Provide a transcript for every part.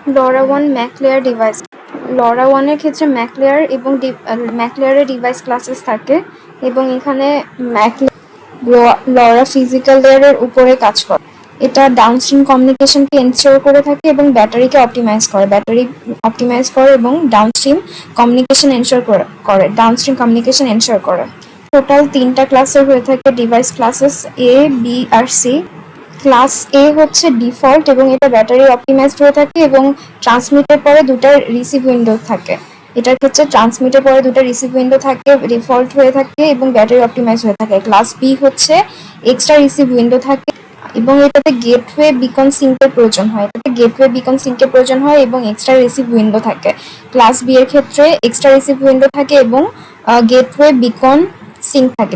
LoRaWAN Mac layer device. LoRaWAN এর ক্ষেত্রে Mac layer এবং ম্যাক লেয়ারের ডিভাইস ক্লাসেস থাকে এবং এখানে ম্যাক LoRa ফিজিক্যাল লেয়ারের উপরে কাজ করে। এটা ডাউনস্ট্রিম কমিউনিকেশনকে এনশিওর করে থাকে এবং ব্যাটারিকে অপটিমাইজ করে। ব্যাটারি অপটিমাইজ করে এবং ডাউনস্ট্রিম কমিউনিকেশন এনশিওর করে ডাউনস্ট্রিম কমিউনিকেশন এনশিওর করে। টোটাল 3টা ক্লাসের হয়ে থাকে device classes A, B R C. Class A হচ্ছে ডিফল্ট এবং এটা ব্যাটারি অপটিমাইজড হয়ে থাকে এবং ট্রান্সমিটের পরে দুটো রিসিভ উইন্ডো থাকে। এটার ক্ষেত্রে ট্রান্সমিটের পরে দুটো রিসিভ উইন্ডো থাকে, ডিফল্ট হয়ে থাকে এবং ব্যাটারি অপটিমাইজ হয়ে থাকে। ক্লাস বি হচ্ছে এক্সট্রা রিসিভ উইন্ডো থাকে এবং এটাতে গেটওয়ে বিকন সিঙ্কের প্রয়োজন হয়। এবং এক্সট্রা রিসিভ উইন্ডো থাকে। ক্লাস বি এর ক্ষেত্রে এক্সট্রা রিসিভ উইন্ডো থাকে এবং গেটওয়ে বিকন সিঙ্ক থাকে।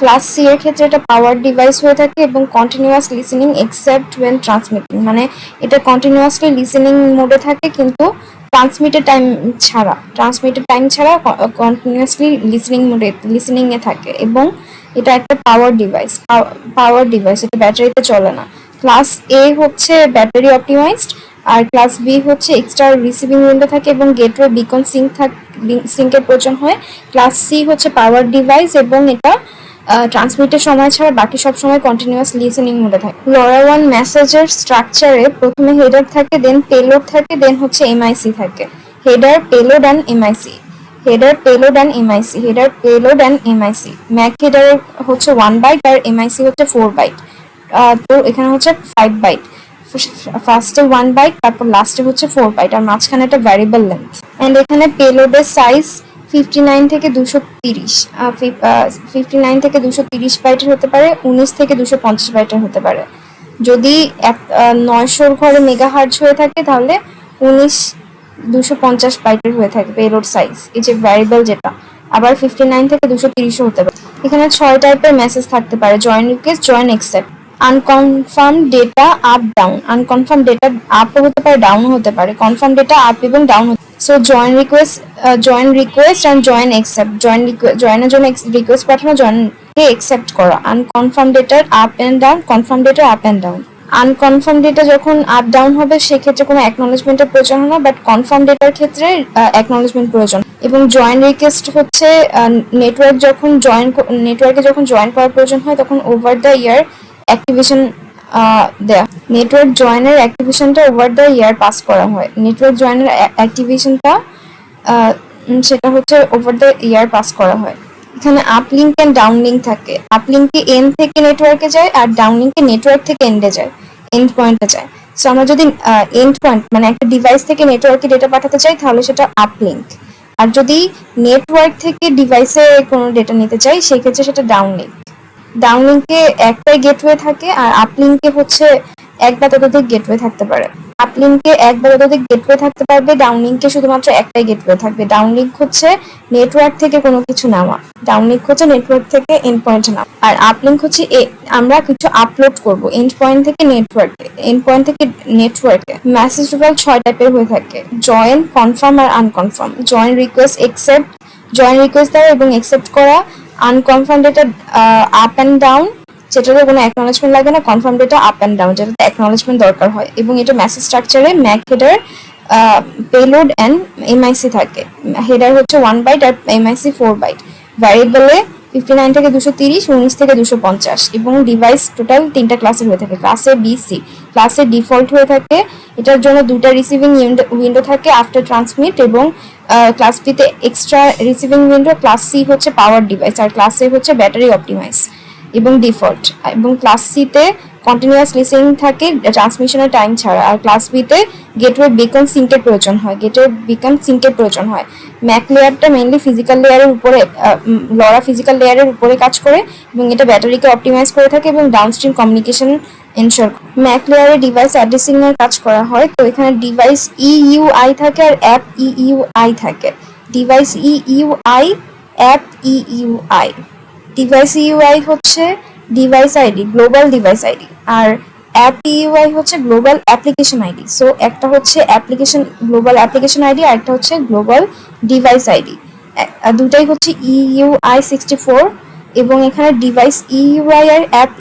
ক্লাস সি এর ক্ষেত্রে এটা পাওয়ার ডিভাইস হয়ে থাকে এবং continuous listening except when transmitting, মানে এটা কন্টিনিউয়াসলি লিসেনিং মোডে থাকে কিন্তু ট্রান্সমিটের টাইম ছাড়া কন্টিনিউয়াসলি লিসেনিং এ থাকে এবং এটা একটা পাওয়ার ডিভাইস, এটা ব্যাটারিতে চলে না। ক্লাস এ হচ্ছে ব্যাটারি অপটিমাইজড আর ক্লাস বি হচ্ছে এক্সট্রা রিসিভিং উইন্ডো থাকে এবং গেটওয়ে বিকন সিঙ্কের প্রয়োজন হয়। ক্লাস সি হচ্ছে পাওয়ার ডিভাইস এবং এটা ট্রান্সমিটের সময় ছাড়া বাকি সব সময় কন্টিনিউয়াস লিসেনিং মোডে থাকে। LoRaWAN মেসেজের স্ট্রাকচারে প্রথমে হেডার থাকে, দেন পেলোড থাকে, দেন হচ্ছে এমআইসি থাকে। Header payload and MIC. Mac header হচ্ছে 1 বাইট আর এমআইসি হচ্ছে 4 বাইট। তো এখানে হচ্ছে 5 বাইট। ফার্স্টে 1 বাইট, তারপর লাস্টে হচ্ছে 4 বাইট আর মাঝখানে একটা ভ্যারিয়েবল লেন্থ। এন্ড এখানে পেলোডের সাইজ 59 থেকে 230 বাইটের হতে পারে, 19 থেকে 250 বাইটের হতে পারে। যদি 900 ঘরে মেগাহার্জ হয়ে থাকে তাহলে 250 বাইটের হয়ে থাকে পেলোড সাইজ, এই যে ভ্যারিয়েবল যেটা। আবার 59 থেকে 230 হতে পারে। এখানে 6 টাইপের মেসেজ থাকতে পারে: join request, join accept, unconfirm data up down. Unconfirm data আপও হতে পারে, ডাউনও হতে পারে। কনফার্ম ডেটা আপ এবং down. So join request and join accept. জয়েনের জন্য রিকোয়েস্ট পাঠানো, জয়েনকে অ্যাকসেপ্ট করা। আনকনফার্ম ডেটার আপ অ্যান্ড ডাউন, কনফার্ম ডেটার up and down. Unconfirm data যখন আপ ডাউন হবে সেক্ষেত্রে কোনো অ্যাকনোলেজমেন্টের প্রয়োজন হয় না, বাট কনফার্ম ডেটার ক্ষেত্রে অ্যাকনোলেজমেন্ট প্রয়োজন। এবং জয়েন রিকোয়েস্ট হচ্ছে নেটওয়ার্কে যখন জয়েন করার প্রয়োজন হয় তখন ওভার দ্য ইয়ার অ্যাক্টিভেশন দেয়া। নেটওয়ার্ক জয়েনের অ্যাক্টিভেশনটা ওভার দ্য ইয়ার পাস করা হয়। নেটওয়ার্ক জয়েনের অ্যাক্টিভেশনটা সেটা হচ্ছে ওভার দ্য ইয়ার পাস করা হয়। এখানে uplink and downlink থাকে। আপ লিঙ্কে এন্ড থেকে নেটওয়ার্কে যায় আর ডাউন লিঙ্কে নেটওয়ার্ক থেকে এন্ড পয়েন্টে যায়। সো আমরা যদি এন্ড পয়েন্ট মানে একটা ডিভাইস থেকে নেটওয়ার্কে ডেটা পাঠাতে চাই তাহলে সেটা আপ লিঙ্ক, আর যদি নেটওয়ার্ক থেকে ডিভাইসে কোনো ডেটা নিতে চাই সেক্ষেত্রে সেটা ডাউন লিঙ্ক। ডাউন লিঙ্কে একটাই গেটওয়ে থাকে আর আপ লিঙ্কে হচ্ছে এক বা ততোধিক গেটওয়ে থাকতে পারে। আপ লিঙ্কে এক বা ততোধিক গেটওয়ে থাকতে পারবে, ডাউন লিঙ্কে শুধুমাত্র একটাই গেটওয়ে থাকবে। ডাউন লিঙ্ক হচ্ছে নেটওয়ার্ক থেকে কোনো কিছু নেওয়া, ডাউন লিঙ্ক হচ্ছে নেটওয়ার্ক থেকে এন্ড পয়েন্টে নেওয়া, আর আপ লিঙ্ক হচ্ছে আমরা কিছু আপলোড করব এন্ড পয়েন্ট থেকে নেটওয়ার্কে। মেসেজ টোটাল 6 টাইপের হয়ে থাকে: জয়েন, কনফার্ম আর unconfirm. Join request, accept, join request দেওয়া এবং অ্যাকসেপ্ট করা। Unconfirm data up and down, যেটাতে কোনো অ্যাকনোলেজমেন্ট লাগে না। Confirm data up and down, যেটাতে অ্যাকনোলেজমেন্ট দরকার হয়। এবং এটা মেসেজ স্ট্রাকচারে MAC header, payload and MIC থাকে। হেডার হচ্ছে 1 বাইট আর এমআইসি 4 বাইট। ভ্যারিয়েবলে 59 থেকে 230, 19 থেকে 250 এবং ডিভাইস টোটাল 3টা ক্লাসের হয়ে থাকে। ক্লাসে বি, সি। ক্লাসে ডিফল্ট হয়ে থাকে, এটার জন্য 2টা রিসিভিং উইন্ডো থাকে আফটার ট্রান্সমিট এবং ক্লাস বিতে extra receiving window. Class C হচ্ছে পাওয়ার ডিভাইস আর ক্লাস এ হচ্ছে ব্যাটারি অপটিমাইজ এবং ডিফল্ট। এবং ক্লাস সিতে কন্টিনিউয়াস লিসেনিং থাকে ট্রান্সমিশনের টাইম ছাড়া, আর ক্লাস বিতে গেটওয়ে বিকন সিঙ্কের প্রয়োজন হয়। ম্যাক লেয়ারটা মেইনলি ফিজিক্যাল লেয়ারের উপরে, LoRa ফিজিক্যাল লেয়ারের উপরে কাজ করে এবং এটা ব্যাটারিকে অপটিমাইজ করে থাকে এবং ডাউনস্ট্রিম কমিউনিকেশন এনশিওর। ম্যাক লেয়ারে ডিভাইস অ্যাড্রেসিং এর কাজ করা হয়। তো এখানে ডিভাইস ইইউআই থাকে আর অ্যাপ ইইউআই থাকে। Device EUI, app EUI. Device UI হচ্ছে device ID, global device ID, আর অ্যাপ ইউআই হচ্ছে গ্লোবাল অ্যাপ্লিকেশন আইডি। সো একটা হচ্ছে গ্লোবাল অ্যাপ্লিকেশন আইডি আর একটা হচ্ছে গ্লোবাল ডিভাইস আইডি। দুটাই হচ্ছে ইউআই 64 এবং এখানে ডিভাইস ইউআই আর অ্যাপ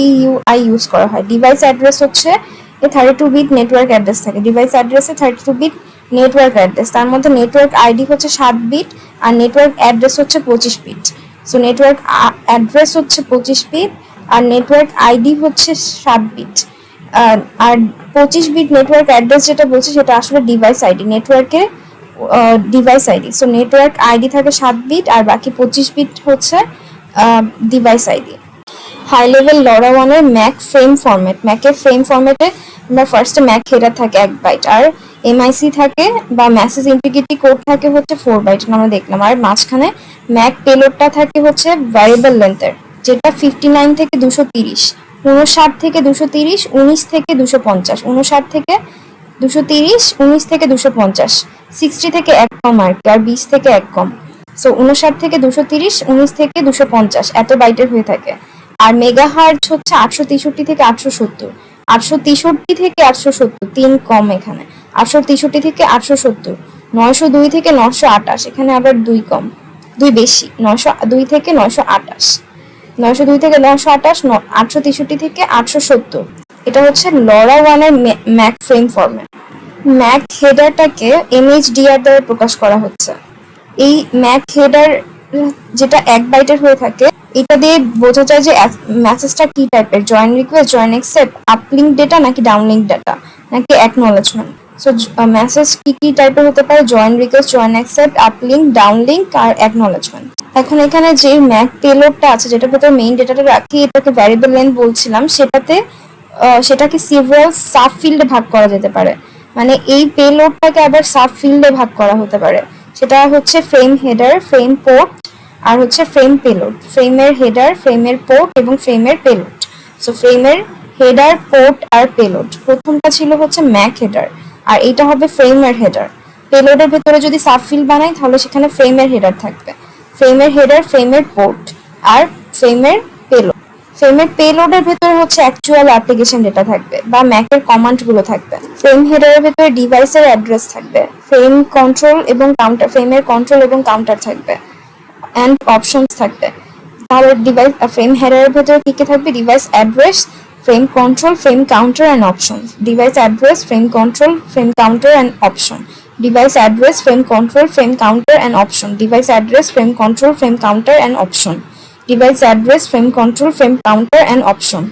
ইউআই ইউজ করা হয়। ডিভাইস অ্যাড্রেস হচ্ছে এ 32 বিট নেটওয়ার্ক অ্যাড্রেস থাকে। ডিভাইস অ্যাড্রেসে 32 বিট নেটওয়ার্ক অ্যাড্রেস, তার মধ্যে নেটওয়ার্ক আইডি হচ্ছে 7 বিট আর নেটওয়ার্ক অ্যাড্রেস হচ্ছে 25 বিট। সো নেটওয়ার্ক অ্যাড্রেস হচ্ছে 25 বিট আর নেটওয়ার্ক আইডি হচ্ছে 7 বিট। আর 25 বিট নেটওয়ার্ক অ্যাড্রেস যেটা বলছে সেটা আসলে ডিভাইস আইডি, নেটওয়ার্কের device ID. So network ID থাকে 7 বিট আর বাকি 25 বিট হচ্ছে device ID. High level LoRa ওয়ানের ম্যাক ফ্রেম ফরম্যাট। ম্যাকের ফ্রেম ফরম্যাটে আমরা ফার্স্টে ম্যাক হেডার থাকে 1 বাইট আর এমআইসি থাকে বা মেসেজ ইন্টিগ্রিটি কোড থাকে হচ্ছে 4 বাইট আমরা দেখলাম। আর মাঝখানে ম্যাক পেলোডটা থাকে হচ্ছে ভ্যারিয়েবল লেন্থের, যেটা 59 থেকে 230, 59 থেকে 230, 19 থেকে 250, 59 থেকে 230, 19 থেকে 250, 60 থেকে 1 কম আর কি, আর 20 থেকে 1 কম। সো 59 থেকে 230, 19 থেকে 250 এত বাইটের হয়ে থাকে। আর মেগাহার্টজ হচ্ছে 863 থেকে 870, 863 থেকে 870 3 কম এখানে, 863 থেকে 870, 902 থেকে 928 এখানে আবার 2 কম, 2 বেশি, 902 থেকে 928, 902 থেকে 928, 863 থেকে 870। এটা হচ্ছে লরা ওয়ানের ম্যাক ফ্রেম ফরম্যাট। ম্যাক হেডারটাকে এমএইচডিআর দ্বারা প্রকাশ করা হচ্ছে। এই ম্যাক হেডার যেটা 1 বাইটের হয়ে থাকে, এটা দিয়ে বোঝা যায় যে মেসেজটা কি টাইপের, join request, join accept, uplink data নাকি ডাউনলিঙ্ক ডেটা নাকি অ্যাকনলেজমেন্ট। সো মেসেজ কি টাইপের হতে পারে, join request, join accept, uplink, downlink আর অ্যাকনলেজমেন্ট। এখন এখানে যে ম্যাক পেলোডটা আছে যেটার ভিতরে মেইন ডেটাটা রাখি, এটাকে ভ্যারিয়েবল লেন্থ বলছিলাম, সেটাকে সিভারাল সাব ফিল্ডে ভাগ করা যেতে পারে। মানে এই পেলোডটাকে আবার সাব ফিল্ডে ভাগ করা হতে পারে। সেটা হচ্ছে ফ্রেম হেডার, ফ্রেম পোর্ট আর হচ্ছে ফ্রেম পেলোড। ফ্রেমের হেডার, ফ্রেমের পোর্ট এবং ফ্রেমের পেলোড। সো ফ্রেমের হেডার, পোর্ট আর পেলোড। প্রথমটা ছিল হচ্ছে ম্যাক হেডার আর এটা হবে ফ্রেমের হেডার। পেলোডের ভেতরে যদি সাব ফিল্ড বানাই তাহলে সেখানে ফ্রেমের হেডার থাকবে, ফ্রেমের হেডার, ফ্রেমের পোর্ট আর ফ্রেমের পেলোড। ফ্রেমের পেলোডের ভেতরে হচ্ছে অ্যাকচুয়াল অ্যাপ্লিকেশন ডেটা থাকবে বা ম্যাকের কমান্ড গুলো থাকবে। ফ্রেম হেডারের ভেতরে ডিভাইসের অ্যাড্রেস থাকবে, ফ্রেম কন্ট্রোল এবং কাউন্টার, ফ্রেমের কন্ট্রোল এবং কাউন্টার থাকবে এন্ড অপশনস থাকবে। তাহলে ডিভাইস ফ্রেম হেডারের ভেতরে কি কি থাকবে, device address, frame control, frame counter and option. Device address, frame control, frame counter and option. Device address, frame control, frame counter and option. Device address, frame control, frame counter and option. Device address, frame control, frame counter and option.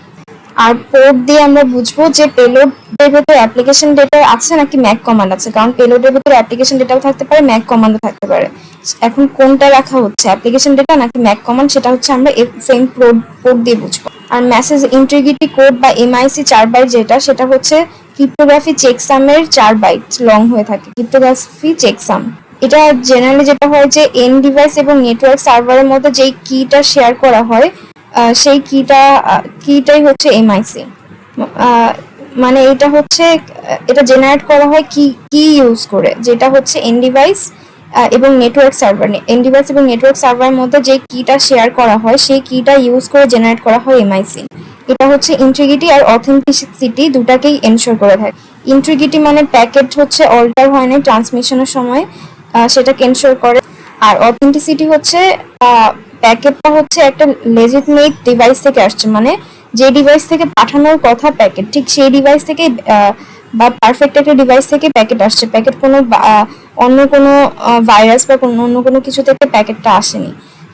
আর port দিয়ে আমরা বুঝবো যে পেলোডের ভেতরে application data আছে নাকি Mac command আছে, কারণ পেলোডের ভেতরে অ্যাপ্লিকেশন ডেটাও থাকতে পারে, ম্যাক কমান্ডও থাকতে পারে। এখন কোনটা রাখা হচ্ছে, অ্যাপ্লিকেশন ডেটা নাকি ম্যাক কমান্ড, সেটা হচ্ছে আমরা ফ্রেম পোর্ট দিয়ে বুঝবো। আর মেসেজ ইন্টিগ্রিটি কোড বা এমআইসি 4 বাইট যেটা, সেটা হচ্ছে ক্রিপ্টোগ্রাফি চেকসামের 4 বাইট লং হয়ে থাকে, ক্রিপ্টোগ্রাফি চেকসাম। এটা জেনারেলি যেটা হয় যে এন্ড ডিভাইস এবং নেটওয়ার্ক সার্ভারের মধ্যে যেই কিটা শেয়ার করা হয় সেই কিটাই হচ্ছে এমআইসি। মানে এটা জেনারেট করা হয় কি ইউজ করে, যেটা হচ্ছে এন্ড ডিভাইস এবং নেটওয়ার্ক সার্ভার। এন্ড ডিভাইস এবং নেটওয়ার্ক সার্ভারের মধ্যে যে কিটা শেয়ার করা হয় সেই কিটা ইউজ করে জেনারেট করা হয় এমআইসি। এটা হচ্ছে ইন্টিগ্রিটি আর অথেন্টিসিটি দুটাকেই এনশিওর করে থাকে। ইন্টিগ্রিটি মানে প্যাকেট হচ্ছে অল্টার হয় না ট্রান্সমিশনের সময়, সেটাকে এনশিওর করে। আর অথেন্টিসিটি হচ্ছে প্যাকেটটা হচ্ছে একটা লেজিটমেট ডিভাইস থেকে আসছে, মানে যে ডিভাইস থেকে পাঠানোর কথা প্যাকেট, ঠিক সেই ডিভাইস থেকে বা পারফেক্ট একটা ডিভাইস থেকে প্যাকেট আসছে। প্যাকেট কোনো অন্য কোনো ভাইরাস বা অন্য কোনো কিছু থেকে প্যাকেটটা আসেনি।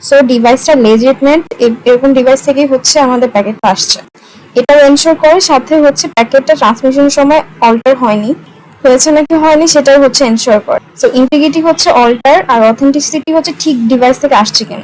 সো ডিভাইসটা লেজিটমেট, এরকম ডিভাইস থেকেই হচ্ছে আমাদের প্যাকেটটা আসছে। এটাও এনশিওর করে, সাথে হচ্ছে প্যাকেটটা ট্রান্সমিশনের সময় অল্টার হয়েছে নাকি হয়নি সেটাও হচ্ছে এনশিওর করে। সো ইন্টিগ্রিটি হচ্ছে অল্টার আর অথেন্টিসিটি হচ্ছে ঠিক ডিভাইস থেকে আসছে কিনা।